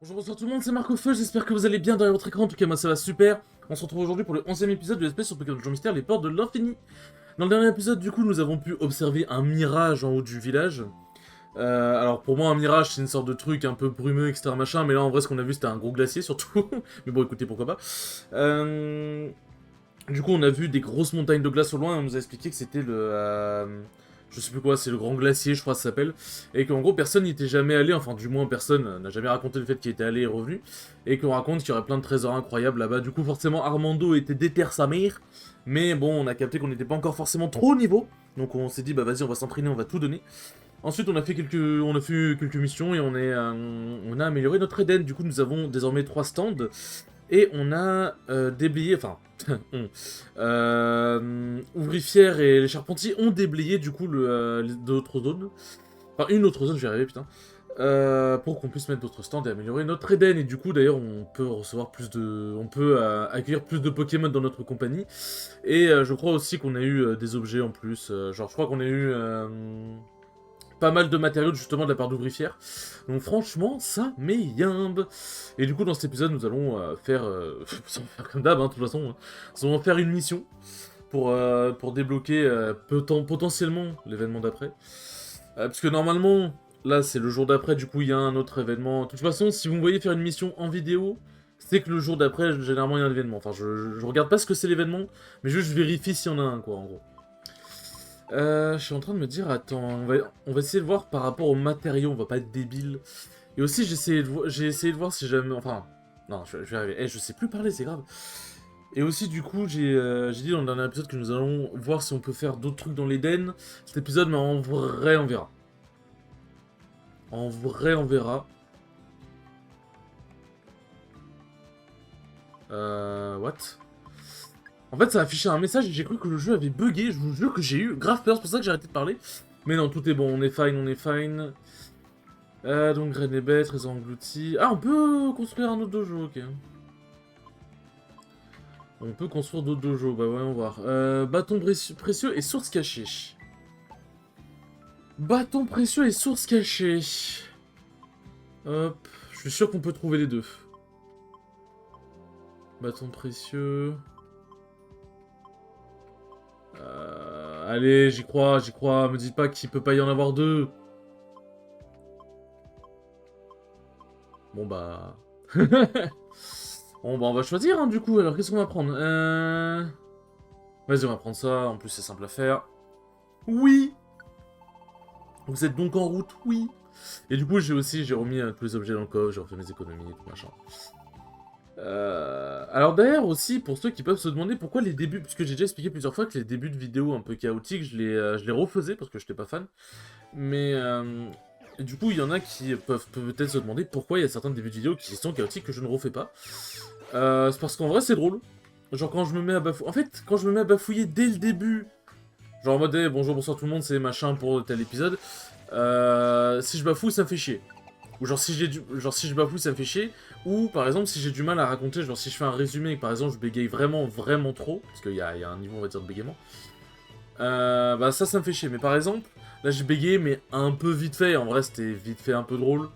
Bonjour, bonsoir tout le monde, c'est Marco Feu, j'espère que vous allez bien derrière votre écran, en tout cas moi ça va super. On se retrouve aujourd'hui pour le 11e épisode de l'espèce sur Pokémon Donjon Mystère, les portes de l'infini. Dans le dernier épisode du coup nous avons pu observer un mirage en haut du village. Alors pour moi un mirage c'est une sorte de truc un peu brumeux etc machin, mais là en vrai ce qu'on a vu c'était un gros glacier surtout. Mais bon écoutez pourquoi pas. Du coup, on a vu des grosses montagnes de glace au loin et on nous a expliqué que c'était je sais plus quoi, c'est le grand glacier, je crois que ça s'appelle. Et qu'en gros, personne n'y était jamais allé, enfin, du moins, personne n'a jamais raconté le fait qu'il était allé et revenu. Et qu'on raconte qu'il y aurait plein de trésors incroyables là-bas. Du coup, forcément, Armando était déter sa mère. Mais bon, on a capté qu'on n'était pas encore forcément trop au niveau. Donc on s'est dit, bah vas-y, on va s'entraîner, on va tout donner. Ensuite, on a fait quelques missions et on a amélioré notre Eden. Du coup, nous avons désormais 3 stands. Et on a déblayé, enfin, Ouvrifière et les Charpentiers ont déblayé du coup d'autres zones. Enfin, une autre zone, je vais y arriver, putain. Pour qu'on puisse mettre d'autres stands et améliorer notre Eden. Et du coup, d'ailleurs, on peut recevoir plus de... On peut accueillir plus de Pokémon dans notre compagnie. Et je crois aussi qu'on a eu des objets en plus. Genre, je crois qu'on a eu... pas mal de matériaux justement de la part d'Ouvrifière. Donc franchement, ça m'éyimbe. Et du coup, dans cet épisode, nous allons faire comme d'hab, hein, de toute façon. Hein. Nous allons faire une mission pour débloquer potentiellement l'événement d'après. Puisque normalement, là c'est le jour d'après, du coup il y a un autre événement. De toute façon, si vous me voyez faire une mission en vidéo, c'est que le jour d'après, généralement il y a un événement. Enfin, je regarde pas ce que c'est l'événement, mais juste je vérifie s'il y en a un, quoi, en gros. Je suis en train de me dire, attends, on va essayer de voir par rapport aux matériaux, on va pas être débile. Et aussi, j'ai essayé de voir si jamais... Enfin, non, je vais arriver. Je sais plus parler, c'est grave. Et aussi, du coup, j'ai dit dans le dernier épisode que nous allons voir si on peut faire d'autres trucs dans l'Eden. Cet épisode, mais en vrai, on verra. En vrai, on verra. What? En fait, ça a affiché un message et j'ai cru que le jeu avait bugué. Je vous jure que j'ai eu grave peur, c'est pour ça que j'ai arrêté de parler. Mais non, tout est bon, on est fine, on est fine. Donc graines et bêtes, trésor englouti. Ah, on peut construire un autre dojo, ok. On peut construire d'autres dojos, bah voyons voir. Bâton précieux et source cachée. Bâton précieux et source cachée. Hop, je suis sûr qu'on peut trouver les deux. Bâton précieux. Allez, j'y crois, j'y crois. Me dites pas qu'il peut pas y en avoir deux. Bon bah... Bon bah on va choisir hein, du coup, alors qu'est-ce qu'on va prendre Vas-y on va prendre ça, en plus c'est simple à faire. Oui. Vous êtes donc en route, oui. Et du coup j'ai remis tous les objets dans le coffre, j'ai refait mes économies et tout machin. Alors d'ailleurs aussi, pour ceux qui peuvent se demander pourquoi les débuts, puisque j'ai déjà expliqué plusieurs fois que les débuts de vidéos un peu chaotiques, je les refaisais parce que j'étais pas fan. Mais du coup, il y en a qui peuvent peut-être se demander pourquoi il y a certains débuts de vidéos qui sont chaotiques que je ne refais pas. C'est parce qu'en vrai, c'est drôle. Genre quand je me mets à bafouiller... En fait, quand je me mets à bafouiller dès le début, genre en mode bonjour, bonsoir tout le monde, c'est machin pour tel épisode, si je bafouille, ça me fait chier. Ou genre si si je bafouille, ça me fait chier. Ou par exemple, si j'ai du mal à raconter, genre si je fais un résumé et que par exemple je bégaye vraiment, vraiment trop, parce qu'il y a un niveau, on va dire, de bégaiement, bah ça me fait chier. Mais par exemple, là j'ai bégayé, mais un peu vite fait. En vrai, c'était vite fait un peu drôle.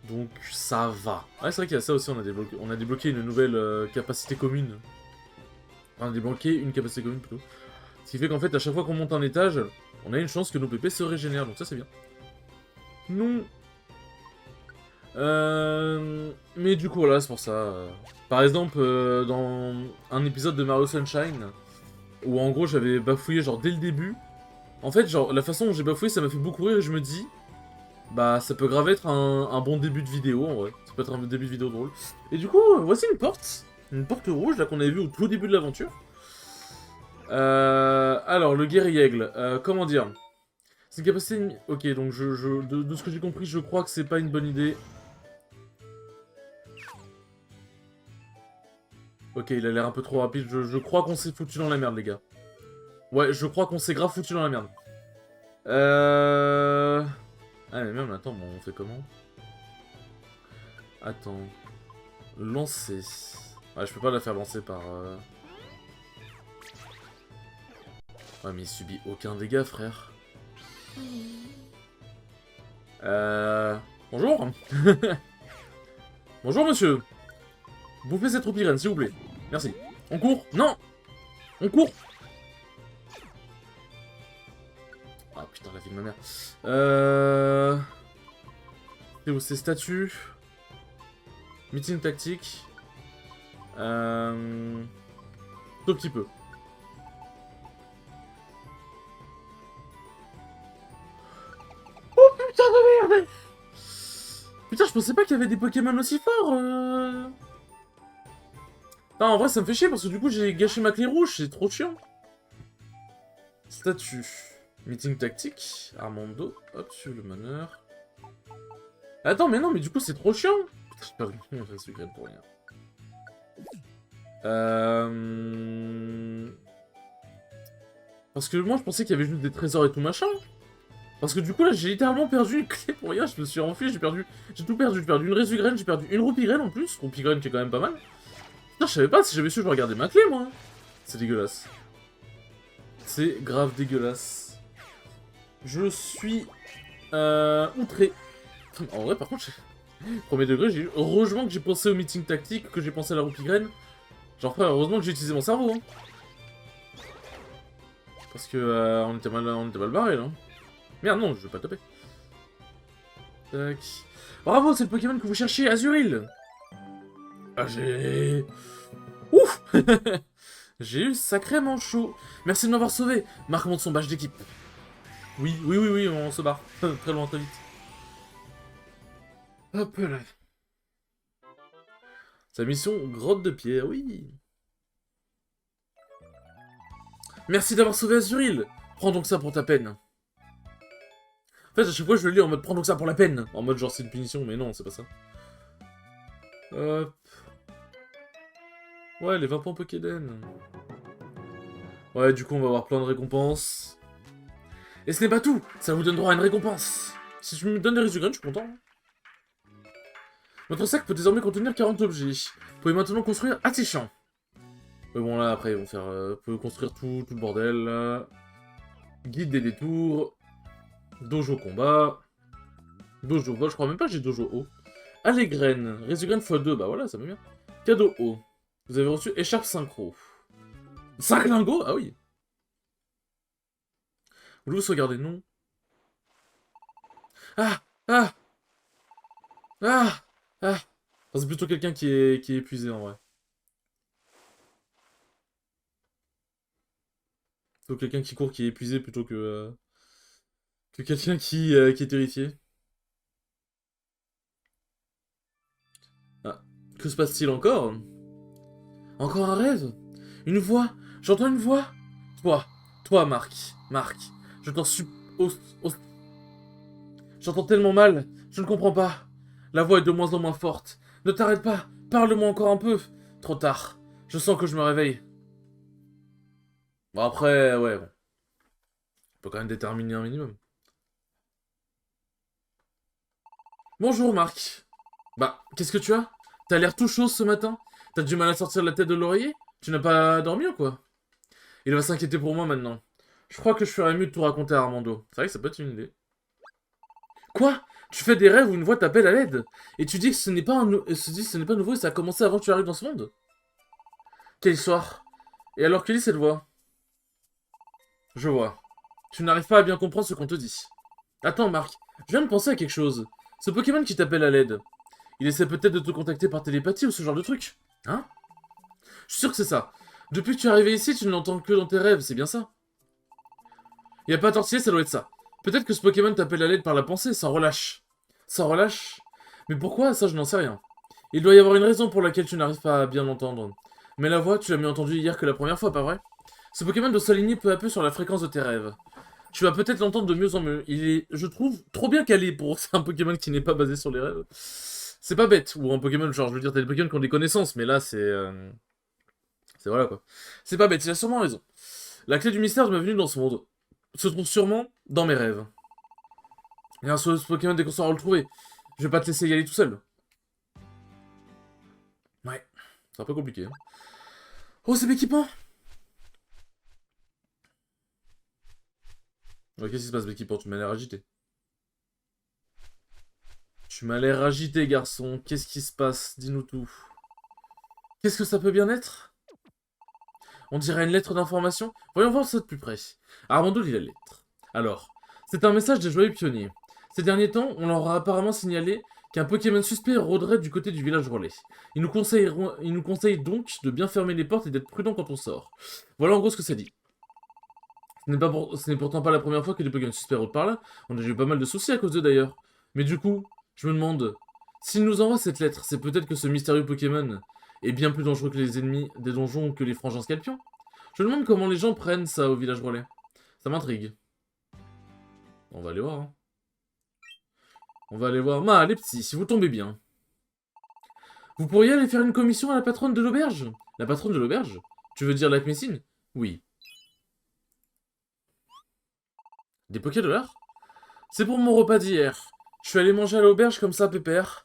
Donc ça va. Ouais, c'est vrai qu'il y a ça aussi, on a débloqué une nouvelle capacité commune. Enfin, on a débloqué une capacité commune plutôt. Ce qui fait qu'en fait, à chaque fois qu'on monte un étage, on a une chance que nos PP se régénèrent. Donc ça, c'est bien. Non. Mais du coup, voilà, c'est pour ça. Par exemple, dans un épisode de Mario Sunshine, où en gros j'avais bafouillé genre dès le début, en fait, genre, la façon dont j'ai bafouillé, ça m'a fait beaucoup rire et je me dis, bah, ça peut grave être un bon début de vidéo, en vrai. Ça peut être un début de vidéo drôle. Et du coup, voici une porte. Une porte rouge, là, qu'on avait vue au tout début de l'aventure. Alors, le guerrier aigle. Comment dire? C'est une capacité... Ok, donc, de ce que j'ai compris, je crois que c'est pas une bonne idée. Ok, il a l'air un peu trop rapide. Je crois qu'on s'est foutu dans la merde, les gars. Ouais, je crois qu'on s'est grave foutu dans la merde. Ah, mais même, attends, bon, on fait comment? Attends. Lancer. Ouais, je peux pas la faire lancer par... Ouais, mais il subit aucun dégât, frère. Bonjour. Bonjour, monsieur. Bouffez cette roupirène, s'il vous plaît. Merci. On court? Non! On court! Ah putain, la vie de ma mère. C'est où ces statues? Meeting tactique. Tout petit peu. Oh putain de merde! Putain, je pensais pas qu'il y avait des Pokémon aussi forts. Non, en vrai, ça me fait chier parce que du coup, j'ai gâché ma clé rouge, c'est trop chiant. Statue. Meeting tactique. Armando. Hop, sur le meneur. Attends, mais non, mais du coup, c'est trop chiant. Putain, j'ai perdu mon secret pour rien. Parce que moi, je pensais qu'il y avait juste des trésors et tout machin. Parce que du coup, là, j'ai littéralement perdu une clé pour rien. Je me suis enfui, j'ai perdu... J'ai tout perdu. J'ai perdu une Résugraine, j'ai perdu une Roupigraine en plus. Roupigraine qui est quand même pas mal. Putain, je savais pas, si j'avais su, je regardais ma clé, moi. C'est dégueulasse. C'est grave dégueulasse. Je suis... outré. En vrai, par contre, premier degré, j'ai eu... Heureusement que j'ai pensé au meeting tactique, que j'ai pensé à la Roupigraine. Genre, frère, heureusement que j'ai utilisé mon cerveau, hein. Parce que, on était mal barré, là. Merde, non, je vais pas taper. Tac. Bravo, c'est le Pokémon que vous cherchiez, Azuril. Ah, j'ai... Ouf. J'ai eu sacrément chaud. Merci de m'avoir sauvé. Marc monte son badge d'équipe. Oui, oui, oui, oui, on se barre. Très loin, très vite. Hop là. Sa mission, grotte de pierre, oui. Merci d'avoir sauvé Azuril. Prends donc ça pour ta peine. En fait, à chaque fois, je le lis en mode prends donc ça pour la peine. En mode genre c'est une punition, mais non, c'est pas ça. Hop. Ouais, les 20 points Pokéden. Ouais, du coup, on va avoir plein de récompenses. Et ce n'est pas tout, ça vous donne droit à une récompense. Si tu me donnes des Resugrun, je suis content. Votre sac peut désormais contenir 40 objets. Vous pouvez maintenant construire à tes champs. Mais bon, là, après, ils vont faire... vous pouvez construire tout le bordel, là. Guide des détours. Dojo combat. Dojo vol, je crois même pas que j'ai dojo haut. Allez, graines. Resugrun x2, bah voilà, ça me bien. Cadeau haut. Vous avez reçu écharpe synchro. 5 lingots? Ah oui. Voulez-vous sauvegarder? Non. Ah! Ah! Ah! Ah! Enfin, c'est plutôt quelqu'un qui est épuisé, en vrai. Plutôt quelqu'un qui court, qui est épuisé, plutôt que quelqu'un qui est terrifié. Ah. Que se passe-t-il encore? Encore un rêve? Une voix? J'entends une voix? Toi, toi, Marc. Marc. Je t'en supplie. J'entends tellement mal. Je ne comprends pas. La voix est de moins en moins forte. Ne t'arrête pas. Parle-moi encore un peu. Trop tard. Je sens que je me réveille. Bon, après, ouais, bon. On peut quand même déterminer un minimum. Bonjour, Marc. Bah, qu'est-ce que tu as? T'as l'air tout chaud ce matin? T'as du mal à sortir la tête de l'oreiller? Tu n'as pas dormi ou quoi? Il va s'inquiéter pour moi maintenant. Je crois que je ferais mieux de tout raconter à Armando. C'est vrai que ça peut être une idée. Quoi? Tu fais des rêves où une voix t'appelle à l'aide? Et tu dis que ce n'est pas, ce n'est pas nouveau et ça a commencé avant que tu arrives dans ce monde? Quelle histoire? Et alors, quelle est cette voix? Je vois. Tu n'arrives pas à bien comprendre ce qu'on te dit. Attends, Marc, je viens de penser à quelque chose. Ce Pokémon qui t'appelle à l'aide, il essaie peut-être de te contacter par télépathie ou ce genre de truc? Hein? Je suis sûr que c'est ça. Depuis que tu es arrivé ici, tu ne l'entends que dans tes rêves, c'est bien ça? Y a pas à tortiller, ça doit être ça. Peut-être que ce Pokémon t'appelle à l'aide par la pensée, sans relâche. Sans relâche? Mais pourquoi? Ça, je n'en sais rien. Il doit y avoir une raison pour laquelle tu n'arrives pas à bien l'entendre. Mais la voix, tu l'as mieux entendue hier que la première fois, pas vrai? Ce Pokémon doit s'aligner peu à peu sur la fréquence de tes rêves. Tu vas peut-être l'entendre de mieux en mieux. Il est, je trouve, trop bien calé pour un Pokémon qui n'est pas basé sur les rêves. C'est pas bête, ou un Pokémon, genre, je veux dire, t'as des Pokémon qui ont des connaissances, mais là, c'est... c'est voilà, quoi. C'est pas bête, il a sûrement raison. La clé du mystère de ma venue dans ce monde se trouve sûrement dans mes rêves. Il y a un seul Pokémon dès qu'on saura le trouver. Je vais pas te laisser y aller tout seul. Ouais, c'est un peu compliqué. Hein. Oh, c'est Becky-Pan. Ouais, qu'est-ce qui se passe, Becky-Pan? Tu m'as l'air agité. Tu m'as l'air agité, garçon. Qu'est-ce qui se passe? Dis-nous tout. Qu'est-ce que ça peut bien être? On dirait une lettre d'information. Voyons voir ça de plus près. Armando lit la lettre. Alors, c'est un message des joyeux pionniers. Ces derniers temps, on leur a apparemment signalé qu'un Pokémon suspect rôderait du côté du village relais. Ils nous conseillent donc de bien fermer les portes et d'être prudents quand on sort. Voilà en gros ce que ça dit. Ce n'est pourtant pas la première fois que des Pokémon suspects rôdent par là. On a eu pas mal de soucis à cause d'eux d'ailleurs. Mais du coup, je me demande, s'il nous envoie cette lettre, c'est peut-être que ce mystérieux Pokémon est bien plus dangereux que les ennemis des donjons ou que les frangins Scorpions. Je me demande comment les gens prennent ça au village relais. Ça m'intrigue. On va aller voir. Hein. On va aller voir. Les petits, si vous tombez bien. Vous pourriez aller faire une commission à la patronne de l'auberge? La patronne de l'auberge? Tu veux dire la Messine? Oui. Des $? C'est pour mon repas d'hier. Je suis allé manger à l'auberge comme ça, pépère.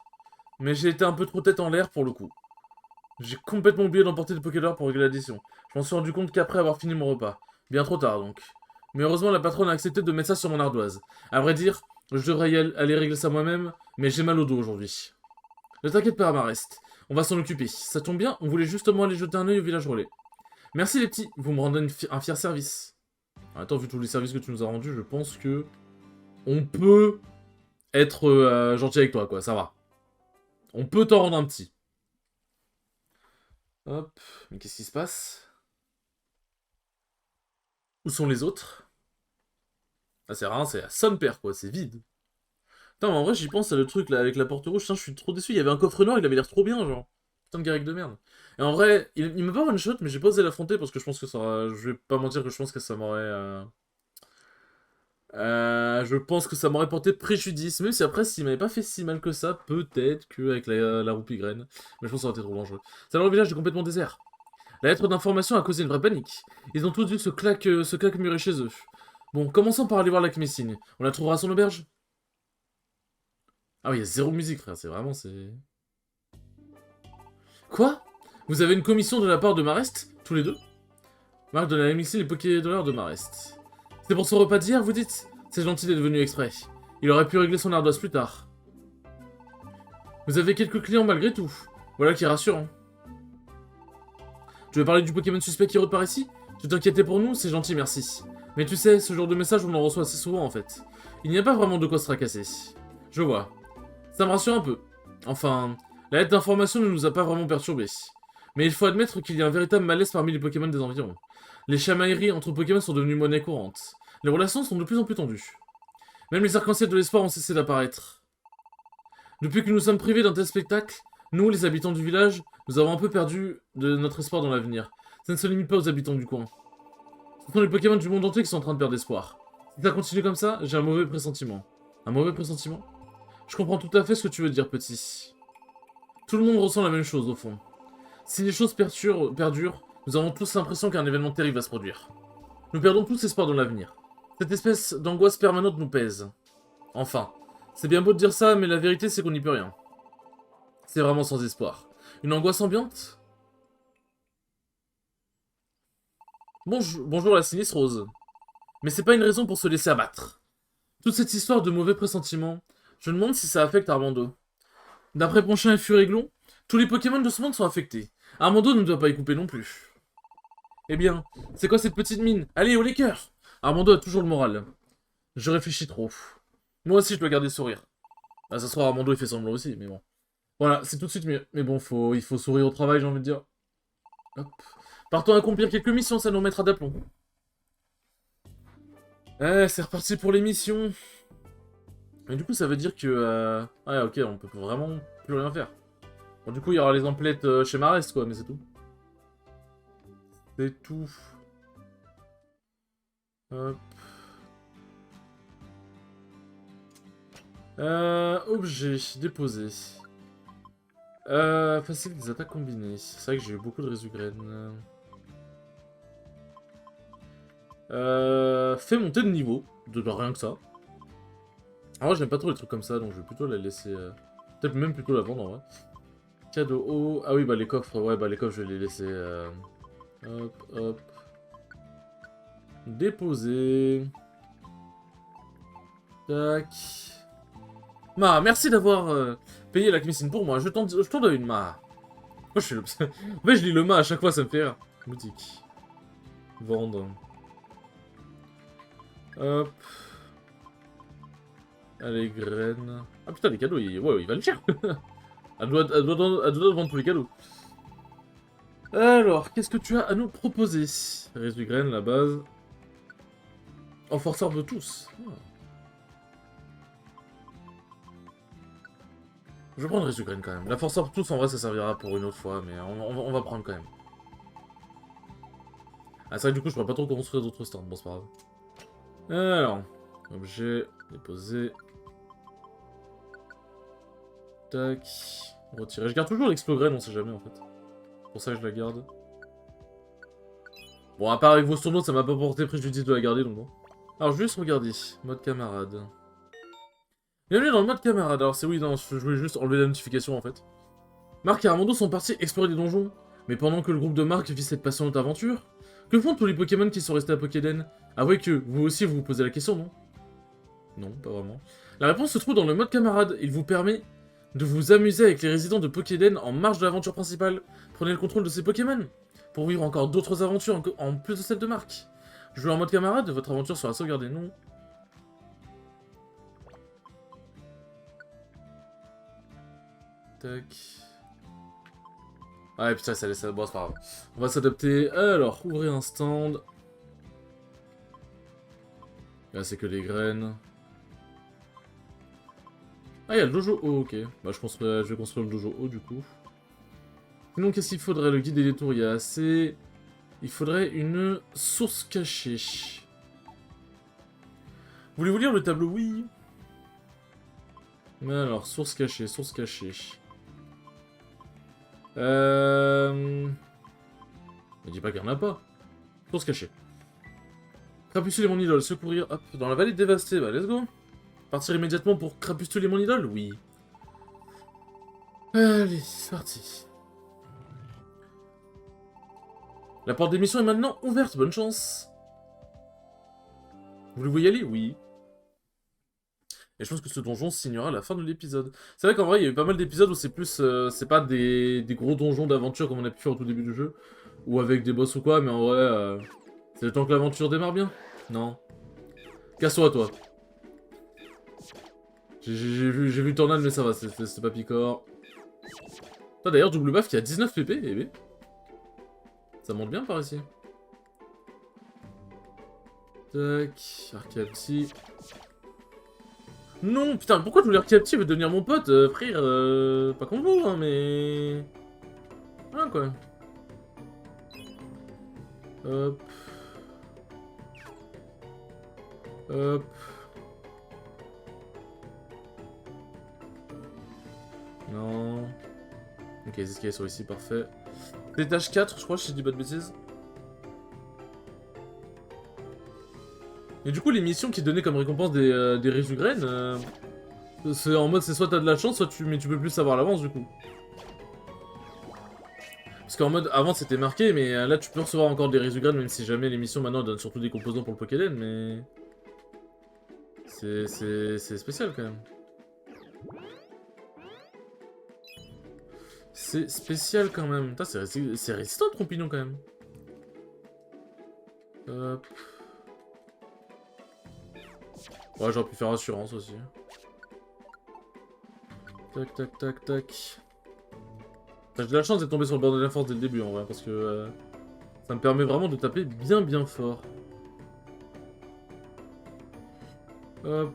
Mais j'ai été un peu trop tête en l'air pour le coup. J'ai complètement oublié d'emporter des $$ pour régler l'addition. Je m'en suis rendu compte qu'après avoir fini mon repas. Bien trop tard donc. Mais heureusement la patronne a accepté de mettre ça sur mon ardoise. À vrai dire, je devrais aller régler ça moi-même, mais j'ai mal au dos aujourd'hui. Ne t'inquiète pas, Marest. On va s'en occuper. Ça tombe bien, on voulait justement aller jeter un œil au village relais. Merci les petits, vous me rendez un fier service. Attends, vu tous les services que tu nous as rendus, je pense que... On peut être gentil avec toi, quoi, ça va. On peut t'en rendre un petit. Hop, mais qu'est-ce qui se passe? Où sont les autres? Ah, c'est rien, c'est à son père, quoi, c'est vide. Putain, mais en vrai, j'y pense à le truc, là, avec la porte rouge, putain, je suis trop déçu, il y avait un coffre noir, il avait l'air trop bien, genre. Putain de Garrick de merde. Et en vrai, il m'a pas one-shot, mais j'ai pas osé l'affronter parce que je pense que ça... Je vais pas mentir que je pense que ça m'aurait... je pense que ça m'aurait porté préjudice, même si après, s'il m'avait pas fait si mal que ça, peut-être qu'avec la roupie graine. Mais je pense que ça aurait été trop dangereux. C'est alors le village est complètement désert. La lettre d'information a causé une vraie panique. Ils ont tous dû se claquemurer chez eux. Bon, commençons par aller voir la Messine. On la trouvera à son auberge? Ah oui, il y a zéro musique, frère, c'est vraiment, c'est... Quoi? Vous avez une commission de la part de Marest? Tous les deux? Marc donne à la Messine les $$ de Marest. C'est pour son repas d'hier, vous dites? C'est gentil d'être venu exprès. Il aurait pu régler son ardoise plus tard. Vous avez quelques clients malgré tout. Voilà qui est rassurant. Tu veux parler du Pokémon suspect qui rôde par ici? Tu t'inquiétais pour nous? C'est gentil, merci. Mais tu sais, ce genre de message, on en reçoit assez souvent, en fait. Il n'y a pas vraiment de quoi se tracasser. Je vois. Ça me rassure un peu. Enfin, la lettre d'information ne nous a pas vraiment perturbés. Mais il faut admettre qu'il y a un véritable malaise parmi les Pokémon des environs. Les chamailleries entre Pokémon sont devenues monnaie courante. Les relations sont de plus en plus tendues. Même les arcs-en-ciel de l'espoir ont cessé d'apparaître. Depuis que nous sommes privés d'un tel spectacle, nous, les habitants du village, nous avons un peu perdu de notre espoir dans l'avenir. Ça ne se limite pas aux habitants du coin. Ce sont les Pokémon du monde entier qui sont en train de perdre espoir. Si ça continue comme ça, j'ai un mauvais pressentiment. Un mauvais pressentiment? Je comprends tout à fait ce que tu veux dire, petit. Tout le monde ressent la même chose, au fond. Si les choses perdurent, nous avons tous l'impression qu'un événement terrible va se produire. Nous perdons tous espoir dans l'avenir. Cette espèce d'angoisse permanente nous pèse. Enfin, c'est bien beau de dire ça, mais la vérité c'est qu'on n'y peut rien. C'est vraiment sans espoir. Une angoisse ambiante? Bonjour la sinistre rose. Mais c'est pas une raison pour se laisser abattre. Toute cette histoire de mauvais pressentiments, je me demande si ça affecte Armando. D'après Ponchin et Furéglon, tous les Pokémon de ce monde sont affectés. Armando ne doit pas y couper non plus. Eh bien, c'est quoi cette petite mine? Allez, au cœurs. Armando a toujours le moral. Je réfléchis trop. Moi aussi, je dois garder le sourire. Ah, ça se trouve, Armando, il fait semblant aussi, mais bon. Voilà, c'est tout de suite mieux. Mais bon, il faut sourire au travail, j'ai envie de dire. Hop. Partons accomplir quelques missions, ça nous remettra d'aplomb. C'est reparti pour les missions. Mais du coup, ça veut dire que... Ouais, ok, on peut vraiment plus rien faire. Bon, du coup, il y aura les emplettes chez Marest, quoi, mais c'est tout. C'est tout. Hop. Objet, déposé. Facile des attaques combinées. C'est vrai que j'ai eu beaucoup de résugraines. Fait monter de niveau. De rien que ça. Alors, j'aime pas trop les trucs comme ça, donc je vais plutôt la laisser... Peut-être même plutôt la vendre, en vrai. Cadeau haut... Ah oui, bah les coffres, ouais, bah les coffres, je vais les laisser... Hop, hop. Déposer. Tac. Ma, merci d'avoir payé la cuisine pour moi. Je t'en donne une, ma. Moi, je suis le... En fait, je lis le ma à chaque fois, ça me fait rire. Boutique. Vendre. Hop. Allez, graines. Ah putain, les cadeaux, ouais, ils valent cher. Elle doit vendre tous les cadeaux. Alors, qu'est-ce que tu as à nous proposer? Reste du graine, la base. Renforceur de tous. Ah. Je vais prendre reste du graine quand même. La force de tous, en vrai, ça servira pour une autre fois, mais on va prendre quand même. Ah, c'est vrai que du coup, je pourrais pas trop construire d'autres stands. Bon, c'est pas grave. Alors, objet, déposer. Tac. Retirer. Je garde toujours l'explograine, on sait jamais en fait. C'est pour ça que je la garde. Bon, à part avec vos tournois, ça m'a pas porté préjudice de la garder, donc bon. Alors, je vais juste regarder. Mode camarade. Bienvenue dans le mode camarade. Alors, c'est oui, non, je voulais juste enlever la notification en fait. Marc et Armando sont partis explorer des donjons. Mais pendant que le groupe de Marc vit cette passionnante aventure, que font tous les Pokémon qui sont restés à Pokéden? Avouez que vous aussi vous vous posez la question, non? Non, pas vraiment. La réponse se trouve dans le mode camarade. Il vous permet de vous amuser avec les résidents de Pokéden en marge de l'aventure principale. Prenez le contrôle de ces Pokémon pour vivre encore d'autres aventures en plus de celle de Marc. Jouez en mode camarade, votre aventure sera sauvegardée, non? Tac. Ah putain, ça laisse... Bon, c'est pas grave. On va s'adapter. Alors, ouvrir un stand. Là, c'est que les graines. Ah, il y a le dojo haut, ok. Bah, je vais construire le dojo haut, du coup. Sinon, qu'est-ce qu'il faudrait? Le guide des détours, il y a assez. Il faudrait une source cachée. Voulez-vous lire le tableau? Oui. Mais alors, source cachée, source cachée. Ne dis pas qu'il n'y en a pas. Source cachée. Crapustuler mon idole, secourir. Hop, dans la vallée dévastée, bah let's go. Partir immédiatement pour crapustuler mon idole? Oui. Allez, c'est parti. La porte d'émission est maintenant ouverte, bonne chance. Voulez-vous y aller? Oui. Et je pense que ce donjon signera à la fin de l'épisode. C'est vrai qu'en vrai, il y a eu pas mal d'épisodes où c'est plus... c'est pas des gros donjons d'aventure comme on a pu faire au tout début du jeu. Ou avec des boss ou quoi, mais en vrai... c'est le temps que l'aventure démarre bien. Non. Casse-toi, toi. J'ai vu Tornade, mais ça va, c'est pas picor. Toi d'ailleurs, double buff qui a 19 pp, eh ben. Ça monte bien par ici. Tac, Archaepti. Non, putain, pourquoi tous les Archaepti veut devenir mon pote, frère, pas comme vous, hein, mais... Ah, quoi. Hop. Hop. Non. Ok, les escaliers sont ici, parfait. L'étage 4, je crois, si je dis pas de bêtises. Et du coup, les missions qui donnaient comme récompense des riches graines, c'est en mode, c'est soit t'as de la chance, soit mais tu peux plus savoir à l'avance, du coup. Parce qu'en mode, avant c'était marqué, mais là tu peux recevoir encore des riches graines, même si jamais les missions maintenant donnent surtout des composants pour le Pokéden, mais... C'est spécial, quand même. C'est spécial, quand même. Putain, c'est résistant, le Trompignon, quand même. Hop. Ouais, j'aurais pu faire assurance aussi. Tac, tac, tac, tac. J'ai de la chance d'être tombé sur le bord de la force dès le début, en vrai, parce que ça me permet vraiment de taper bien bien fort. Hop.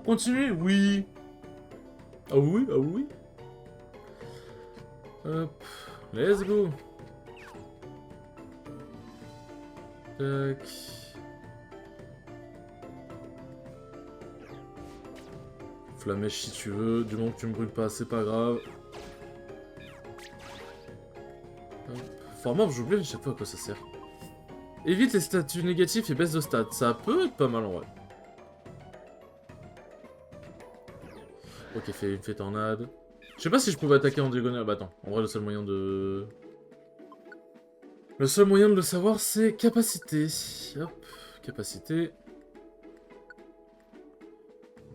Continuez, oui. Ah oui, ah oui. Hop. Let's go. Tac. Flamèche si tu veux, du moment que tu me brûles pas, c'est pas grave. Format, j'oublie à chaque fois à quoi ça sert. Évite les statuts négatifs et baisse de stats, ça peut être pas mal en vrai. Ok, fait tornade. Je sais pas si je pouvais attaquer en diagonale. Bah attends, en vrai le seul moyen de... Le seul moyen de le savoir c'est capacité. Hop, capacité.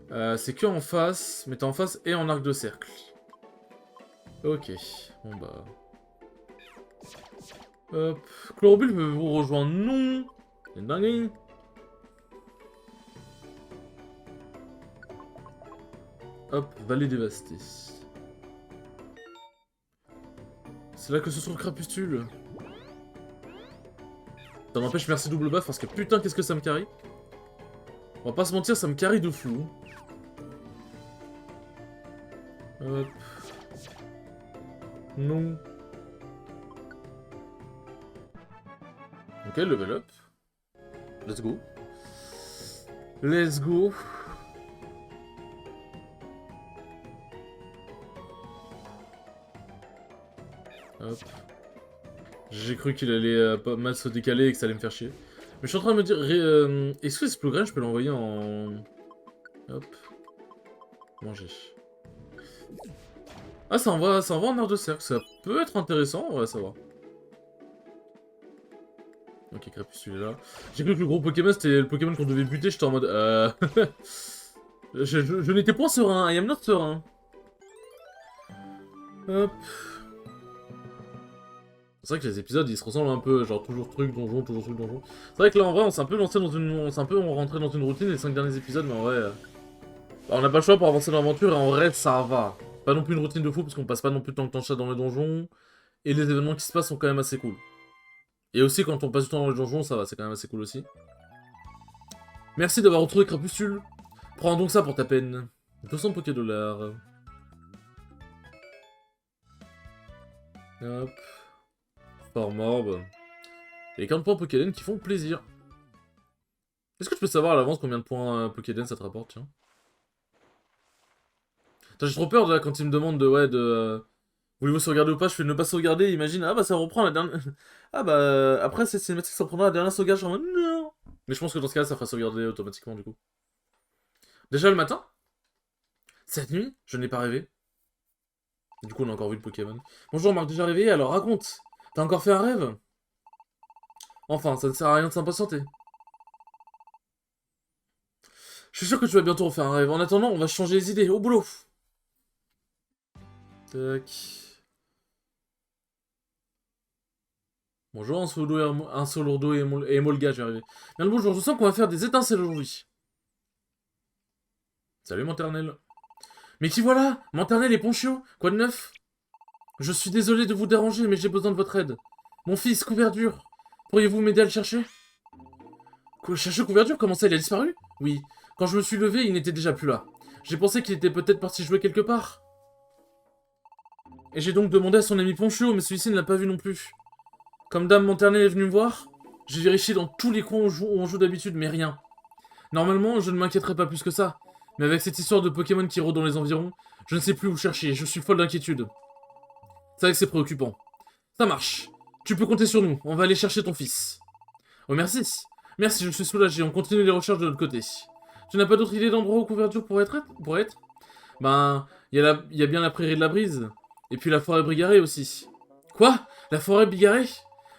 C'est que en face, mais t'es en face et en arc de cercle. Ok, bon bah... Hop, Chlorophylle peut vous rejoindre, non. C'est une dinguerie. Hop, vallée dévastée. C'est là que se trouve Crapustule. Ça m'empêche, merci double buff, parce que putain, qu'est-ce que ça me carry. On va pas se mentir, ça me carry de fou. Hop. Non. Ok, level up. Let's go. Let's go. Hop. J'ai cru qu'il allait pas mal se décaler et que ça allait me faire chier. Mais je suis en train de me dire... Est-ce que Splograin, je peux l'envoyer en... Hop. Manger. Ah, ça envoie en aire de cercle. Ça peut être intéressant, on va savoir. Ok, Crapustule est là. J'ai cru que le gros Pokémon, c'était le Pokémon qu'on devait buter. J'étais en mode... je n'étais point serein. I am not serein. Hop. C'est vrai que les épisodes, ils se ressemblent un peu, genre toujours truc, donjon, toujours truc, donjon. C'est vrai que là, en vrai, on s'est un peu lancé dans une... On s'est un peu rentré dans une routine les 5 derniers épisodes, mais en vrai... Bah, on n'a pas le choix pour avancer dans l'aventure, et en vrai, ça va. Pas non plus une routine de fou, parce qu'on passe pas non plus tant de temps de chat dans les donjons, et les événements qui se passent sont quand même assez cool. Et aussi, quand on passe du temps dans les donjons, ça va, c'est quand même assez cool aussi. Merci d'avoir retrouvé Crapustule. Prends donc ça pour ta peine. 200 $. Hop. Fort morbe. Et 40 points Pokéden qui font plaisir. Est-ce que tu peux savoir à l'avance combien de points Pokéden ça te rapporte, tiens? J'ai trop peur de là quand il me demande de... Ouais, de... Voulez-vous sauvegarder ou pas? Je fais ne pas sauvegarder, imagine. Ah bah ça reprend la dernière... Ah bah... Après cette cinématique ça prendra la dernière sauvegarde, je suis en mode non. Mais je pense que dans ce cas-là ça fera sauvegarder automatiquement du coup. Déjà le matin? Cette nuit? Je n'ai pas rêvé. Du coup on a encore vu le Pokémon. Bonjour Marc, déjà réveillé, alors raconte. T'as encore fait un rêve? Enfin, ça ne sert à rien de s'impatienter. Je suis sûr que tu vas bientôt refaire un rêve. En attendant, on va changer les idées. Au boulot. Tac. Bonjour, un Solourdo et Molga, je vais arriver. Bien le bonjour, je sens qu'on va faire des étincelles aujourd'hui. Salut, Monternel. Mais qui voilà? Monternel et Ponchio, quoi de neuf? Je suis désolé de vous déranger, mais j'ai besoin de votre aide. Mon fils, Couverture. Pourriez-vous m'aider à le chercher? Chercher Couverture? Comment ça, il a disparu? Oui. Quand je me suis levé, il n'était déjà plus là. J'ai pensé qu'il était peut-être parti jouer quelque part. Et j'ai donc demandé à son ami Ponchio, mais celui-ci ne l'a pas vu non plus. Comme Dame Monternel est venue me voir, j'ai vérifié dans tous les coins où on joue d'habitude, mais rien. Normalement, je ne m'inquiéterais pas plus que ça. Mais avec cette histoire de Pokémon qui rôdent dans les environs, je ne sais plus où chercher, je suis folle d'inquiétude. C'est vrai que c'est préoccupant. Ça marche. Tu peux compter sur nous, on va aller chercher ton fils. Oh merci. Merci, je suis soulagé, on continue les recherches de notre côté. Tu n'as pas d'autre idée d'endroit où Couverture pourrait être? Ben, il y a bien la prairie de la brise. Et puis la forêt Bigarré aussi. Quoi? La forêt Bigarré?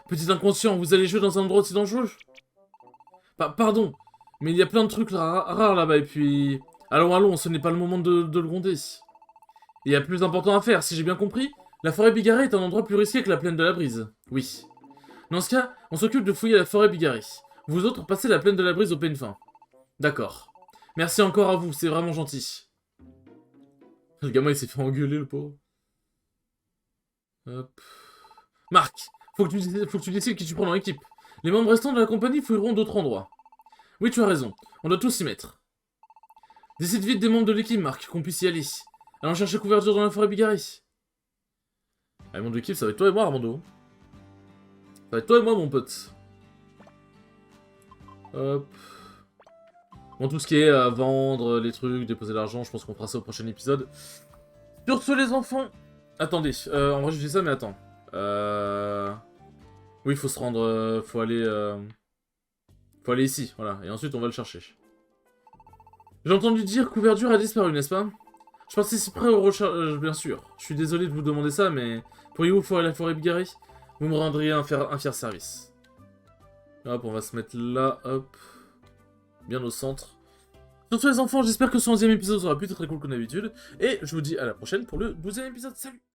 Petit inconscient, vous allez jouer dans un endroit aussi dangereux? Pardon, mais il y a plein de trucs rares là-bas, et puis... Allons, ce n'est pas le moment de le gronder. Il y a plus important à faire, si j'ai bien compris. La forêt Bigarré est un endroit plus risqué que la plaine de la brise. Oui. Dans ce cas, on s'occupe de fouiller la forêt Bigarré. Vous autres, passez la plaine de la brise au peigne fin. D'accord. Merci encore à vous, c'est vraiment gentil. Le gamin, il s'est fait engueuler, le pauvre. Hop. Marc, faut que tu décides qui tu prends dans l'équipe. Les membres restants de la compagnie fouilleront d'autres endroits. Oui, tu as raison. On doit tous s'y mettre. Décide vite des membres de l'équipe, Marc, qu'on puisse y aller. Allons chercher Couverture dans la forêt Bigarré. Les membres de l'équipe, ça va être toi et moi, Armando. Ça va être toi et moi, mon pote. Hop. Bon, tout ce qui est à vendre, les trucs, déposer l'argent, je pense qu'on fera ça au prochain épisode. Sur ce, les enfants... Attendez, en vrai, je dis ça, mais attends. Oui, il faut se rendre... faut aller ici, voilà. Et ensuite, on va le chercher. J'ai entendu dire que Couverture a disparu, n'est-ce pas? Je participerai aux recherches, bien sûr. Je suis désolé de vous demander ça, mais... Pourriez-vous foirer la forêt Bigarré? Vous me rendriez un fier service. Hop, on va se mettre là, hop. Bien au centre. Sur ce les enfants, j'espère que ce 11e épisode sera plus très cool que d'habitude, et je vous dis à la prochaine pour le 12e épisode. Salut!